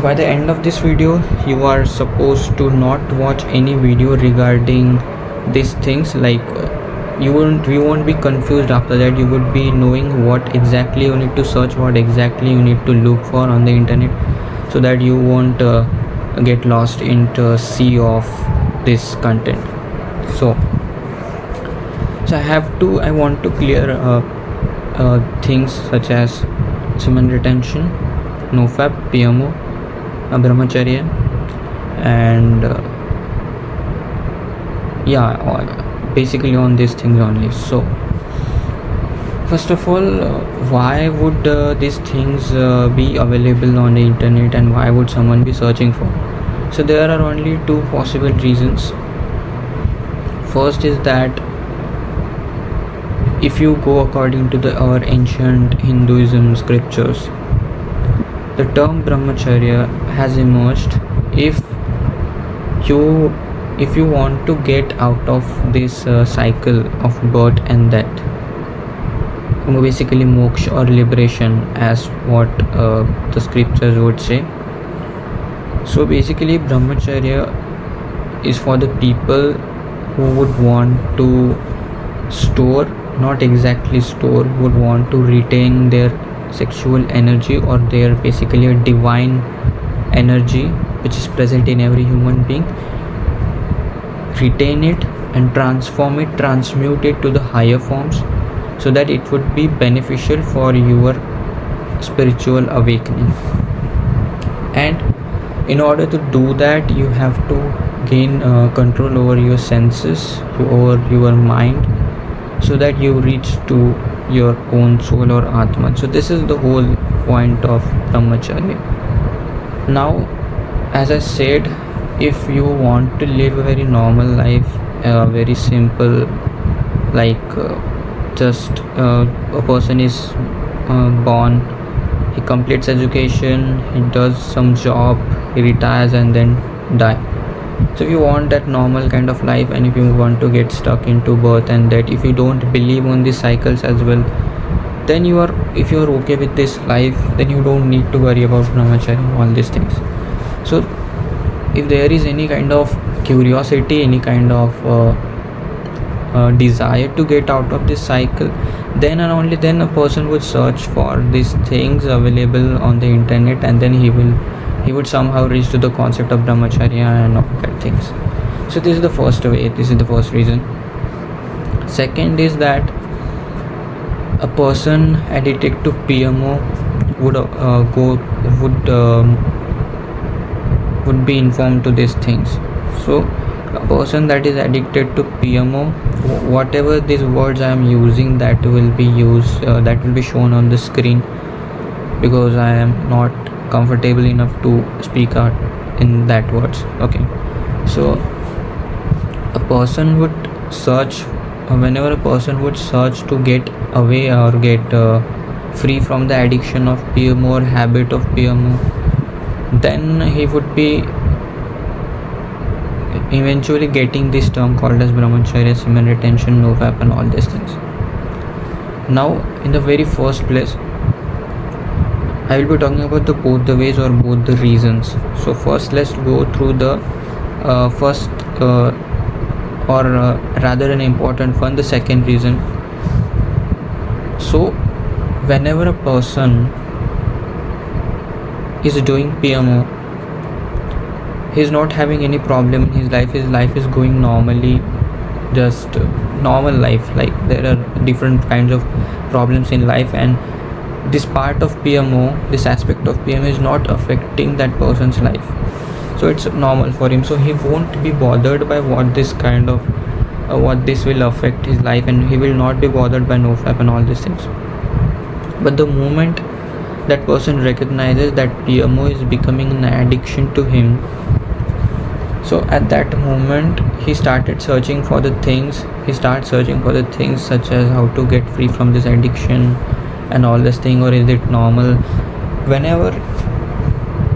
by the end of this video you are supposed to not watch any video regarding these things. Like you won't be confused. After that you would be knowing what exactly you need to search, what exactly you need to look for on the internet, so that you won't get lost into a sea of this content. So I want to clear things such as semen retention, NoFap, PMO, Brahmacharya, and basically on these things only. So first of all, why would these things be available on the internet, and why would someone be searching for? So there are only two possible reasons. First is that if you go according to our ancient Hinduism scriptures, the term Brahmacharya has emerged if you want to get out of this cycle of birth and death, basically moksha or liberation, as what the scriptures would say. So basically Brahmacharya is for the people who would want to store, not exactly store, would want to retain their sexual energy, or their basically a divine energy which is present in every human being, retain it and transform it, transmute it to the higher forms, so that it would be beneficial for your spiritual awakening. And in order to do that, you have to gain control over your senses, over your mind, so that you reach to your own soul or Atman. So this is the whole point of Brahmacharya. Now, as I said, if you want to live a very normal life, very simple, like just a person is born, he completes education, he does some job, he retires and then die. So if you want that normal kind of life, and if you want to get stuck into birth and death, if you don't believe on these cycles as well, then if you are okay with this life, then you don't need to worry about Brahmacharya, all these things. So if there is any kind of curiosity, any kind of desire to get out of this cycle, then and only then a person would search for these things available on the internet, and then he would somehow reach to the concept of Brahmacharya and all that things. So this is the first way, this is the first reason. Second is that a person addicted to PMO would be informed to these things. So a person that is addicted to PMO, whatever these words I am using, that will be shown on the screen, because I am not comfortable enough to speak out in that words. Okay, so a person would search, whenever a person would search to get away or get free from the addiction of PMO or habit of PMO, then he would be eventually getting this term called as Brahmacharya, semen retention, NoFap, and all these things. Now, in the very first place, I will be talking about both the ways or both the reasons. So first, let's go through the first or rather an important one, the second reason. So whenever a person is doing PMO, he is not having any problem in his life is going normally, just normal life. Like there are different kinds of problems in life, and this part of PMO, this aspect of PMO is not affecting that person's life, so it's normal for him. So he won't be bothered by what this will affect his life, and he will not be bothered by NoFap and all these things. But the moment that person recognizes that PMO is becoming an addiction to him, so at that moment he started searching for the things. He starts searching for the things such as how to get free from this addiction and all this thing, or is it normal. Whenever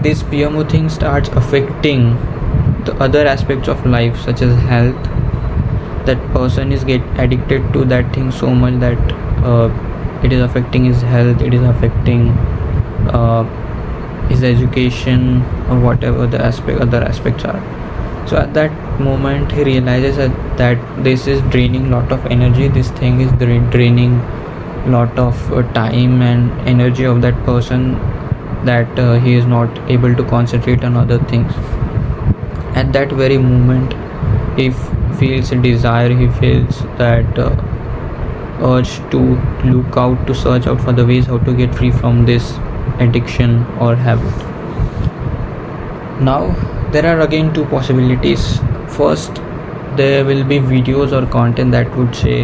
this PMO thing starts affecting the other aspects of life, such as health, that person is get addicted to that thing so much that it is affecting his health, it is affecting his education, or whatever the other aspects are. So at that moment he realizes that this is draining lot of energy, this thing is draining lot of time and energy of that person, that he is not able to concentrate on other things. At that very moment he feels a desire, he feels that urge to look out, to search out for the ways how to get free from this addiction or habit. Now there are again two possibilities. First, there will be videos or content that would say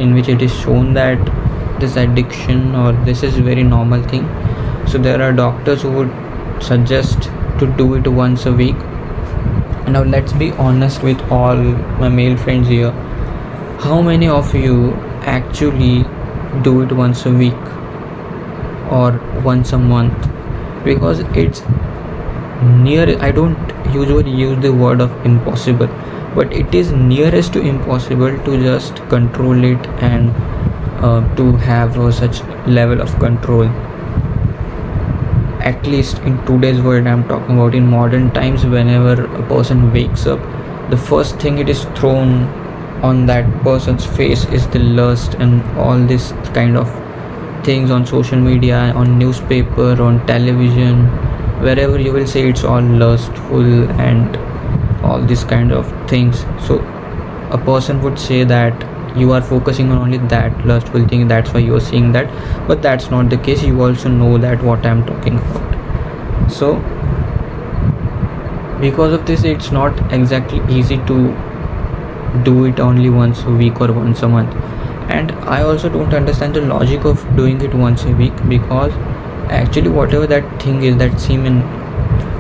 in which it is shown that this addiction or this is a very normal thing. So there are doctors who would suggest to do it once a week. Now let's be honest with all my male friends here. How many of you actually do it once a week or once a month? Because it's near, I don't usually use the word of impossible, but it is nearest to impossible to just control it and to have such level of control. At least in today's world, I'm talking about in modern times, whenever a person wakes up, the first thing it is thrown on that person's face is the lust and all this kind of things on social media, on newspaper, on television, wherever you will say it's all lustful and all these kind of things. So a person would say that you are focusing on only that lustful thing, that's why you are seeing that, but that's not the case. You also know that what I'm talking about. So because of this, it's not exactly easy to do it only once a week or once a month. And I also don't understand the logic of doing it once a week, because actually whatever that thing is, that semen,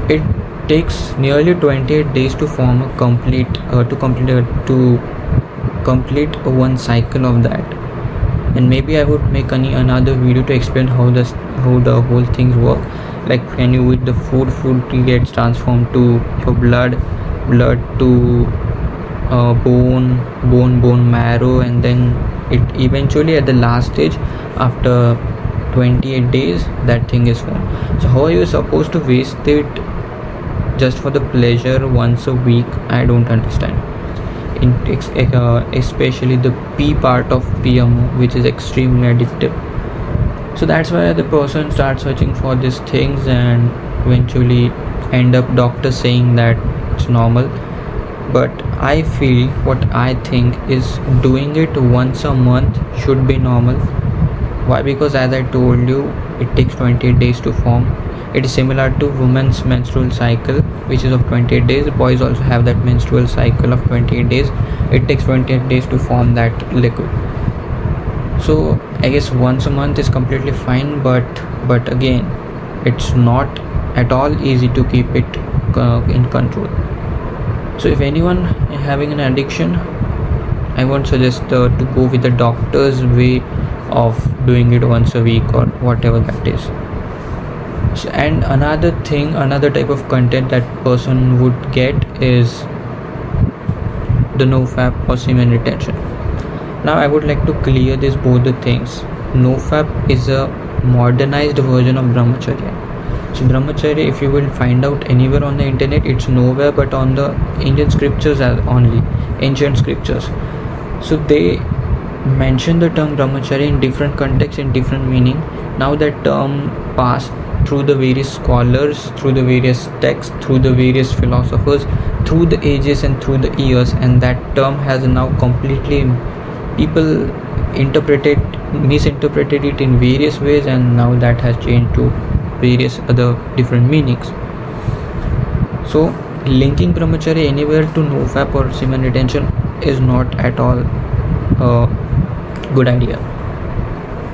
it takes nearly 28 days to form a complete complete one cycle of that. And maybe I would make another video to explain how the whole things work. Like when you eat the food gets transformed to your blood to bone marrow, and then it eventually at the last stage, after 28 days, that thing is formed. So how are you supposed to waste it just for the pleasure once a week? I don't understand. Especially the P part of PMO, which is extremely addictive. So that's why the person starts searching for these things and eventually end up doctor saying that it's normal. But I feel, what I think is, doing it once a month should be normal. Why? Because as I told you, it takes 28 days to form. It is similar to women's menstrual cycle, which is of 28 days. Boys also have that menstrual cycle of 28 days. It takes 28 days to form that liquid. So I guess once a month is completely fine, but again, it's not at all easy to keep it in control. So if anyone is having an addiction, I won't suggest to go with the doctor's way of doing it once a week or whatever that is. So, and another type of content that person would get is the NoFap or semen retention. Now I would like to clear this both the things. NoFap is a modernized version of Brahmacharya. So Brahmacharya, if you will find out anywhere on the internet, it's nowhere but on the Indian scriptures only, ancient scriptures. So they mention the term Brahmacharya in different contexts, in different meaning. Now that term passed through the various scholars, through the various texts, through the various philosophers, through the ages and through the years, and that term has now completely, people misinterpreted it in various ways, and now that has changed to various other different meanings. So linking Brahmacharya anywhere to NoFap or semen retention is not at all a good idea.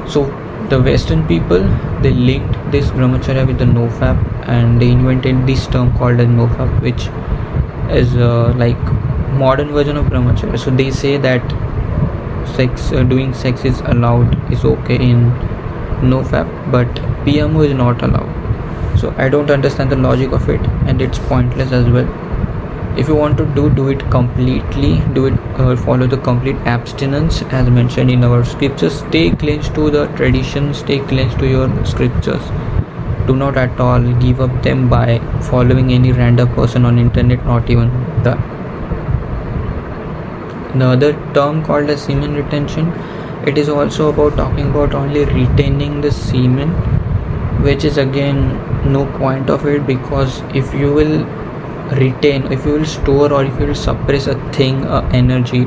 So the Western people, they linked this Brahmacharya with the NoFap, and they invented this term called as NoFap, which is like modern version of Brahmacharya. So they say that doing sex is allowed, is okay in NoFap, but PMO is not allowed. So I don't understand the logic of it, and it's pointless as well. If you want to do it completely, follow the complete abstinence as mentioned in our scriptures. Stay clean to the tradition, stay clean to your scriptures. do not at all give up them by following any random person on internet, not even that. The other term called as semen retention, it is also about talking about only retaining the semen, which is again no point of it, because if you will retain, if you will store, or if you will suppress a thing, energy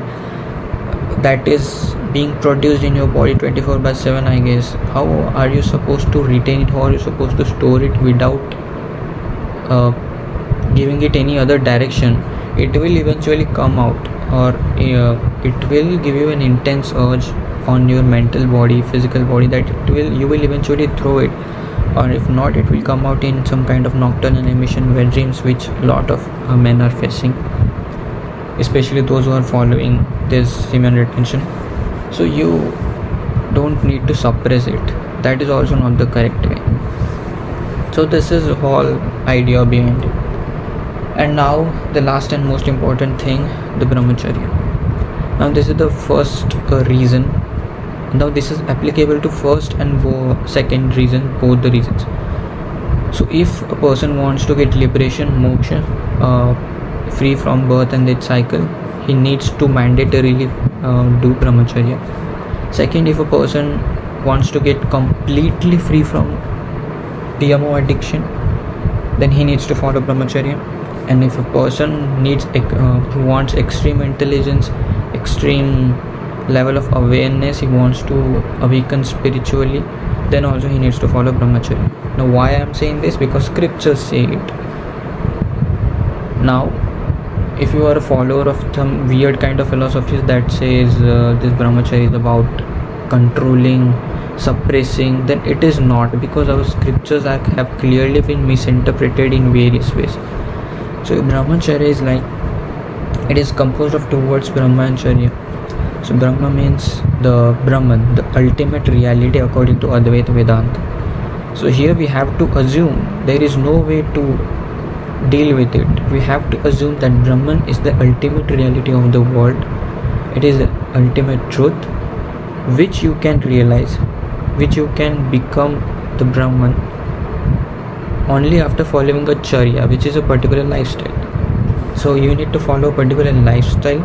that is being produced in your body 24/7, I guess, how are you supposed to retain it? How are you supposed to store it without giving it any other direction? It will eventually come out, or it will give you an intense urge on your mental body, physical body, that you will eventually throw it, or if not, it will come out in some kind of nocturnal emission, wet dreams, which a lot of men are facing, especially those who are following this semen retention. So you don't need to suppress it. That is also not the correct way. So this is the whole idea behind it. And now the last and most important thing, the Brahmacharya. Now this is the first reason. Now this is applicable to first and second reason, both the reasons. So if a person wants to get liberation, moksha, free from birth and death cycle, he needs to mandatorily do Brahmacharya. Second, if a person wants to get completely free from PMO addiction, then he needs to follow Brahmacharya. And if a person he wants extreme intelligence, extreme level of awareness, he wants to awaken spiritually, then also he needs to follow Brahmacharya. Now why I am saying this? Because scriptures say it. Now if you are a follower of some weird kind of philosophies that says this Brahmacharya is about controlling, suppressing, then it is not, because our scriptures have clearly been misinterpreted in various ways. So Brahmacharya is like, it is composed of two words, Brahma and Charya. So Brahma means the Brahman, the ultimate reality according to Advaita Vedanta. So here we have to assume, there is no way to deal with it. We have to assume that Brahman is the ultimate reality of the world. It is the ultimate truth, which you can realize, which you can become the Brahman only after following a Charya, which is a particular lifestyle. So you need to follow a particular lifestyle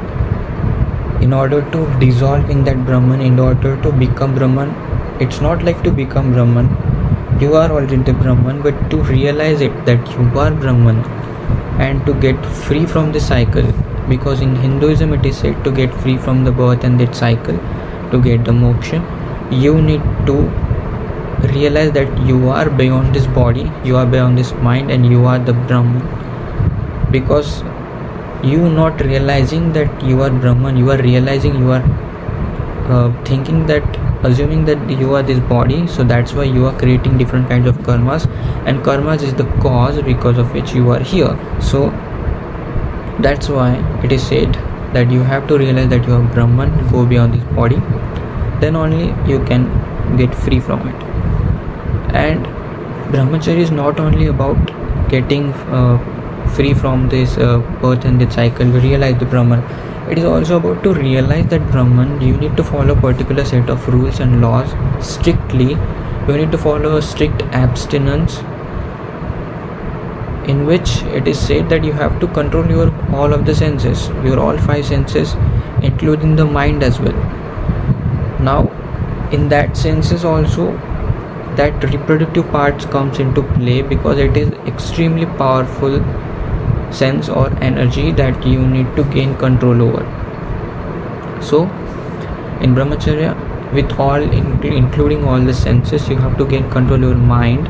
in order to dissolve in that Brahman, in order to become Brahman. It's not like to become Brahman, you are already Brahman, but to realize it that you are Brahman and to get free from the cycle, because in Hinduism it is said to get free from the birth and death cycle, to get the moksha, you need to realize that you are beyond this body, you are beyond this mind, and you are the Brahman. Because you not realizing that you are Brahman, you are realizing, you are thinking that, assuming that you are this body, so that's why you are creating different kinds of karmas, and karmas is the cause because of which you are here. So that's why it is said that you have to realize that you are Brahman, go beyond this body, then only you can get free from it. And Brahmacharya is not only about getting free from this birth and death cycle, to realize the Brahman. It is also about to realize that Brahman, you need to follow a particular set of rules and laws strictly. You need to follow a strict abstinence, in which it is said that you have to control your all of the senses, your all five senses, including the mind as well. Now in that senses also, that reproductive parts comes into play, because it is extremely powerful sense or energy that you need to gain control over. So in Brahmacharya, with all including all the senses, you have to gain control over mind.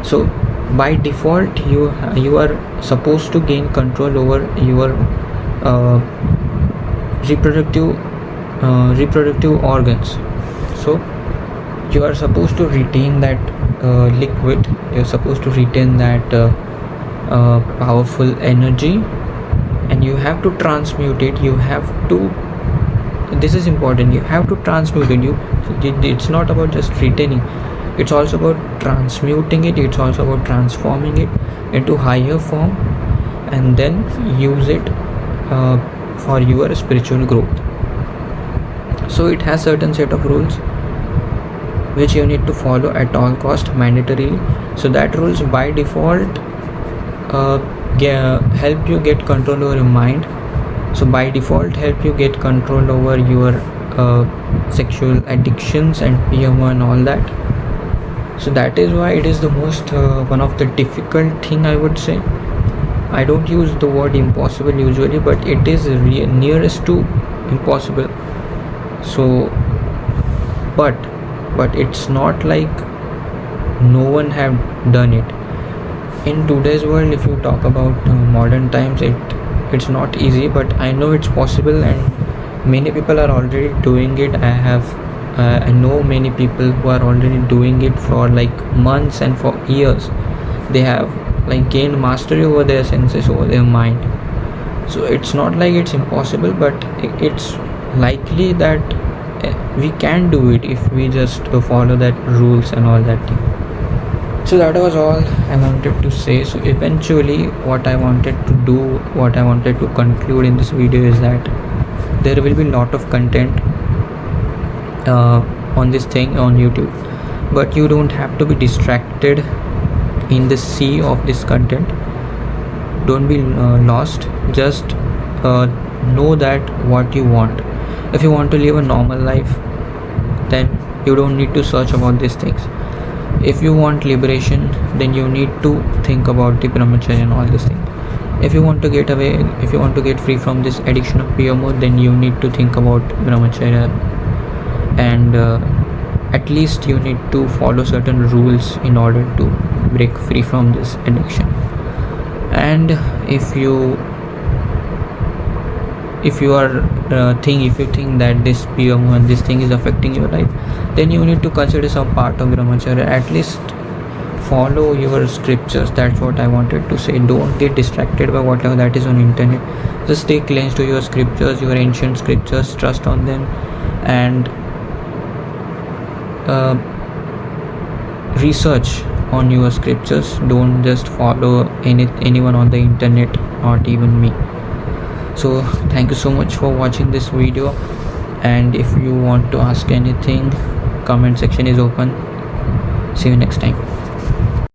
So by default you are supposed to gain control over your reproductive organs. So you are supposed to retain that liquid, you are supposed to retain that powerful energy, and you have to transmute it. You have to, this is important, you have to transmute it. It's not about just retaining, it's also about transmuting it, it's also about transforming it into higher form, and then use it for your spiritual growth. So it has certain set of rules. which you need to follow at all cost mandatorily. So that rules by default help you get control over your mind. So by default help you get control over your sexual addictions and PMO and all that. So that is why it is the most one of the difficult thing, I would say. I don't use the word impossible usually, but it is nearest to impossible. So but it's not like no one have done it. In today's world, if you talk about modern times, it's not easy, but I know it's possible, and many people are already doing it. I know many people who are already doing it for like months and for years. They have like gained mastery over their senses, over their mind. So it's not like it's impossible, but it's likely that we can do it if we just follow that rules and all that thing. So that was all I wanted to say. So eventually what I wanted to conclude in this video is that there will be a lot of content on this thing on YouTube, but you don't have to be distracted in the sea of this content. Don't be lost. Just know that what you want. If you want to live a normal life, then you don't need to search about these things. If you want liberation, then you need to think about the Brahmacharya and all these things. If you want to get away, if you want to get free from this addiction of PMO, then you need to think about Brahmacharya, and at least you need to follow certain rules in order to break free from this addiction. And if you think that this PMO and this thing is affecting your life, then you need to consider some part of Brahmacharya. At least follow your scriptures. That's what I wanted to say. Don't get distracted by whatever that is on internet. Just stay clean to your scriptures, your ancient scriptures. Trust on them, and research on your scriptures. Don't just follow anyone on the internet, not even me. So thank you so much for watching this video, and if you want to ask anything, comment section is open. See you next time.